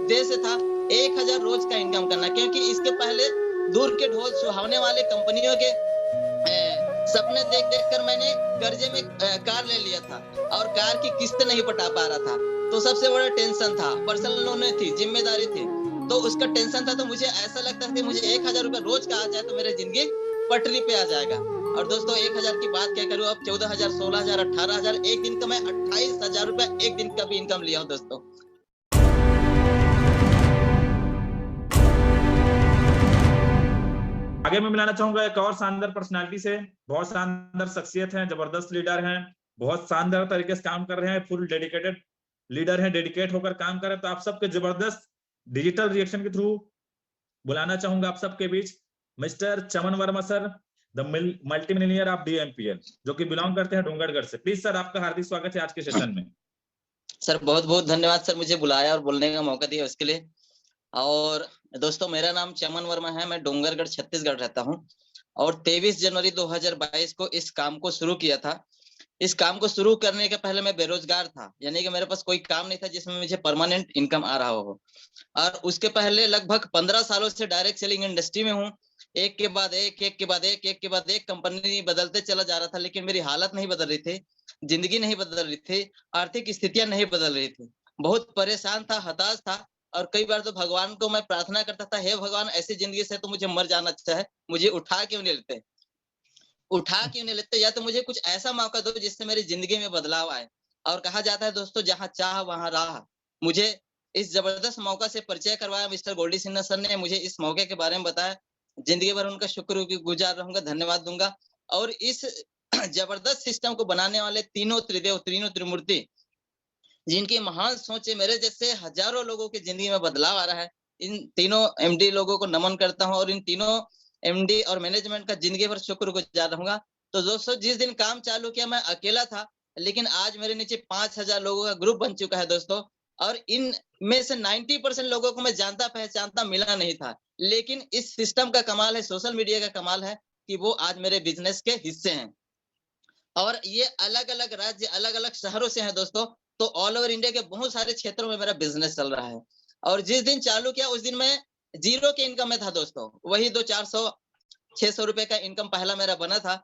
उद्देश्य था 1000 रोज का इनकम करना, क्योंकि इसके पहले दूर के ढोल सुहावने वाले कंपनियों के सपने देख देख कर मैंने कर्जे में कार ले लिया था और कार की किस्त नहीं पटा पा रहा था। तो सबसे बड़ा टेंशन था, पर्सनल लोन थी, जिम्मेदारी थी, तो उसका टेंशन था। तो मुझे ऐसा लगता था कि मुझे 1000 रुपए रोज का आ जाए तो मेरी जिंदगी पटरी पे आ जाएगा। और दोस्तों 1000 की बात क्या करूं, अब 14,000, 16,000, 18,000, एक दिन का मैं 28,000 रुपए एक दिन का भी इनकम लिया हूं दोस्तों। आगे मैं मिलाना चाहूंगा एक और शानदार पर्सनालिटी से। बहुत शानदार शख्सियत है, जबरदस्त लीडर हैं, बहुत शानदार तरीके से काम कर रहे हैं, फुल डेडिकेटेड लीडर हैं, डेडिकेट होकर काम कर रहे हैं। तो आप सबके जबरदस्त डिजिटल रिएक्शन के थ्रू बुलाना चाहूंगा आप सबके बीच mister Chaman Verma sir, the multi millionaire of DMPL, जो कि बिलोंग करते हैं डोंगरगढ़ से। प्लीज सर, आपका हार्दिक स्वागत है आज के सेशन में। सर बहुत बहुत धन्यवाद सर, मुझे बुलाया और बोलने का मौका दिया उसके लिए। और दोस्तों मेरा नाम चमन वर्मा है, मैं डोंगरगढ़ छत्तीसगढ़ रहता हूं और 23 जनवरी 2022 को इस काम को शुरू किया था। इस काम को शुरू करने के पहले मैं बेरोजगार था, यानी कि मेरे पास कोई काम नहीं था जिसमें मुझे परमानेंट इनकम आ रहा हो। और उसके पहले लगभग 15 सालों से डायरेक्ट सेलिंग इंडस्ट्री में हूँ। एक के बाद एक, एक के बाद एक, एक के बाद एक कंपनी बदलते चला जा रहा था, लेकिन मेरी हालत नहीं बदल रही थी, जिंदगी नहीं बदल रही थी, आर्थिक स्थितियां नहीं बदल रही थी। बहुत परेशान था, हताश था और कई बार तो भगवान को मैं प्रार्थना करता था, हे भगवान ऐसी जिंदगी से तो मुझे मर जाना अच्छा है, मुझे उठा क्यों नहीं लेते, उठा क्यों नहीं लेते, या तो मुझे कुछ ऐसा मौका दो जिससे मेरी जिंदगी में बदलाव आए। और कहा जाता है दोस्तों, जहां चाह वहां राह। मुझे इस जबरदस्त मौका से परिचय करवाया मिस्टर गोल्डी सिन्हा सर ने, मुझे इस मौके के बारे में बताया। जिंदगी भर उनका शुक्रगुजार रहूंगा, धन्यवाद दूंगा। और इस जबरदस्त सिस्टम को बनाने वाले तीनों त्रिदेव, तीनों त्रिमूर्ति, जिनकी महान सोचे मेरे जैसे हजारों लोगों की जिंदगी में बदलाव आ रहा है, इन तीनों एमडी लोगों को नमन करता हूं और इन तीनों एमडी और मैनेजमेंट का जिंदगी भर शुक्रगुजार रहूंगा। तो दोस्तों जिस दिन काम चालू किया मैं अकेला था, लेकिन आज मेरे नीचे 5000 लोगों का ग्रुप बन चुका है दोस्तों। और इन में से 90% लोगों को मैं जानता पहचानता मिला नहीं था, लेकिन इस सिस्टम का कमाल है, सोशल मीडिया का कमाल है कि वो आज मेरे बिजनेस के हिस्से हैं। और ये अलग अलग राज्य, अलग अलग शहरों से हैं दोस्तों। तो ऑल ओवर इंडिया के बहुत सारे क्षेत्रों में मेरा बिजनेस चल रहा है। और जिस दिन चालू किया उस दिन मैं जीरो के इनकम में था दोस्तों, वही 200-400 600 रुपए का इनकम पहला मेरा बना था।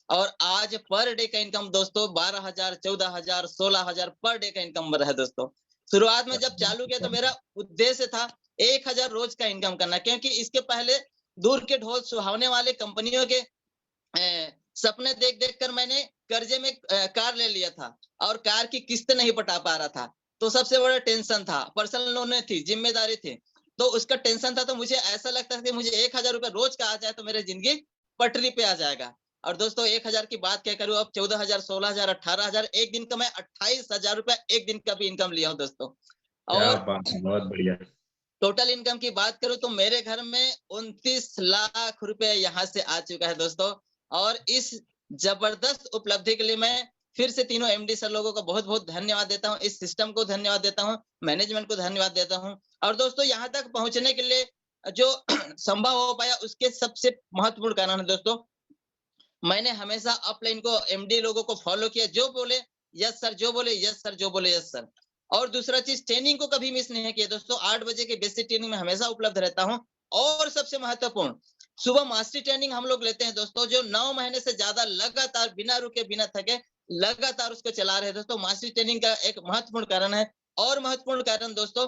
और आज पर डे का इनकम दोस्तों 12,000, 14,000, 16,000 पर डे का इनकम बना है दोस्तों। शुरुआत में जब चालू किया तो मेरा उद्देश्य था 1000 रोज का इनकम करना, क्योंकि इसके पहले दूर के ढोल सुहावने वाले कंपनियों के सपने देख देख कर मैंने कर्जे में कार ले लिया था और कार की किस्त नहीं पटा पा रहा था। तो सबसे बड़ा टेंशन था, पर्सनल लोन थी, जिम्मेदारी थी, तो उसका टेंशन था। तो मुझे ऐसा लगता था कि मुझे 1000 रुपए रोज का आ जाए तो मेरी जिंदगी पटरी पे आ जाएगा। और दोस्तों 1000 की बात क्या करूं, अब 14,000, 16,000, 18,000, एक दिन का मैं 28,000 रुपए एक दिन का भी इनकम लिया हूं दोस्तों। क्या और बात है, बहुत बढ़िया। टोटल इनकम की बात करूं तो मेरे घर में 29 लाख रुपए यहाँ से आ चुका है दोस्तों। और इस जबरदस्त उपलब्धि के लिए मैं फिर से तीनों एमडी सर लोगों को बहुत बहुत धन्यवाद देता हूं, इस सिस्टम को धन्यवाद देता हूं, मैनेजमेंट को धन्यवाद देता हूं। और दोस्तों यहाँ तक पहुंचने के लिए जो संभव हो पाया उसके सबसे महत्वपूर्ण कारण है दोस्तों, मैंने हमेशा अपलाइन को, एमडी लोगों को फॉलो किया, जो बोले यस सर, जो बोले यस सर, जो बोले यस सर। और दूसरा चीज, ट्रेनिंग को कभी मिस नहीं किया दोस्तों, 8 बजे के बेसिक ट्रेनिंग में हमेशा उपलब्ध रहता हूं। और सबसे महत्वपूर्ण, सुबह मास्टरी ट्रेनिंग हम लोग लेते हैं दोस्तों, जो 9 महीने से ज्यादा लगातार बिना रुके बिना थके लगातार उसको चला रहे हैं दोस्तों। मास्टरी ट्रेनिंग का एक महत्वपूर्ण कारण है। और महत्वपूर्ण कारण दोस्तों,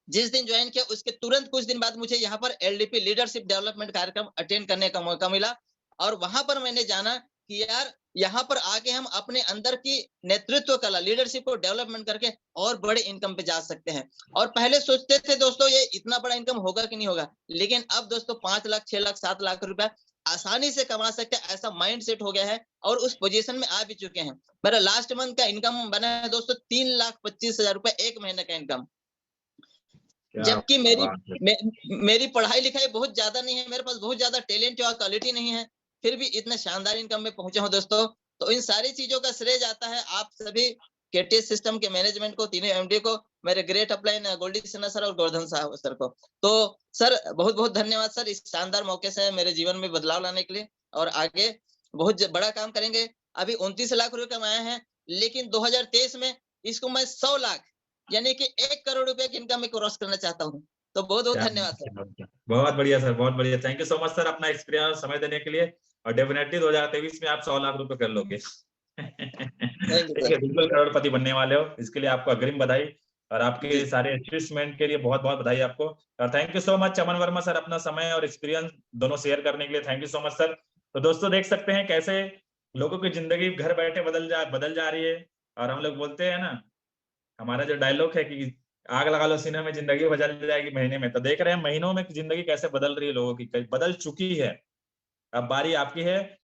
जिस दिन ज्वाइन किया उसके तुरंत कुछ दिन बाद मुझे यहाँ पर एलडीपी लीडरशिप डेवलपमेंट कार्यक्रम अटेंड करने का मौका मिला। और वहां पर मैंने जाना कि यार यहाँ पर आके हम अपने अंदर की नेतृत्व कला, लीडरशिप को डेवलपमेंट करके और बड़े इनकम पे जा सकते हैं। और पहले सोचते थे दोस्तों ये इतना बड़ा इनकम होगा कि नहीं होगा, लेकिन अब दोस्तों 5 लाख, 6 लाख, 7 लाख रुपए आसानी से कमा सकते हैं, ऐसा माइंड सेट हो गया है और उस पोजीशन में आ भी चुके हैं। मेरा लास्ट मंथ का इनकम बना है दोस्तों 3,25,000 रुपए एक महीने का इनकम। जबकि मेरी पढ़ाई लिखाई बहुत ज्यादा नहीं है, मेरे पास बहुत ज्यादा टैलेंट और क्वालिटी नहीं है, फिर भी इतने शानदार इनकम में पहुंचे हूं दोस्तों। तो इन सारी चीजों का श्रेय जाता है आप सभी केटीएस सिस्टम के मैनेजमेंट को, तीनों एमडी को, मेरे great upline Goldy Sinha sir और गोवर्धन साहब सर को। तो सर बहुत बहुत धन्यवाद सर, इस शानदार मौके से मेरे जीवन में बदलाव लाने के लिए। और आगे बहुत बड़ा काम करेंगे। अभी 29 लाख रुपए कमाए हैं, लेकिन 2023 में इसको मैं 100 लाख यानी कि 1 करोड़ रुपए की इनकम में क्रॉस करना चाहता हूँ। तो बहुत-बहुत क्या धन्यवाद सर। बात है। बहुत बढ़िया सर, बहुत बढ़िया। Thank you so much sir अपना एक्सपीरियंस समय देने के लिए, और डेफिनेटली 2023 में आप 100 लाख रुपए कर लोगे। थैंक यू ठीक सर। है, बिल्कुल करोड़पति बनने वाले हो, इसके लिए आपको अग्रिम बधाई, और जी। आपके सारे अचीवमेंट के लिए बहुत बहुत बधाई आपको। और thank you so much Chaman Verma sir, अपना समय और एक्सपीरियंस दोनों शेयर करने के लिए thank you so much sir. तो दोस्तों देख सकते हैं कैसे लोगों की जिंदगी घर बैठे बदल जा रही है। और हम लोग बोलते हैं ना, हमारा जो डायलॉग है कि आग लगा लो सीने में, जिंदगी बदल जाएगी महीने में। तो देख रहे हैं महीनों में जिंदगी कैसे बदल रही है लोगों की, बदल चुकी है। अब बारी आपकी है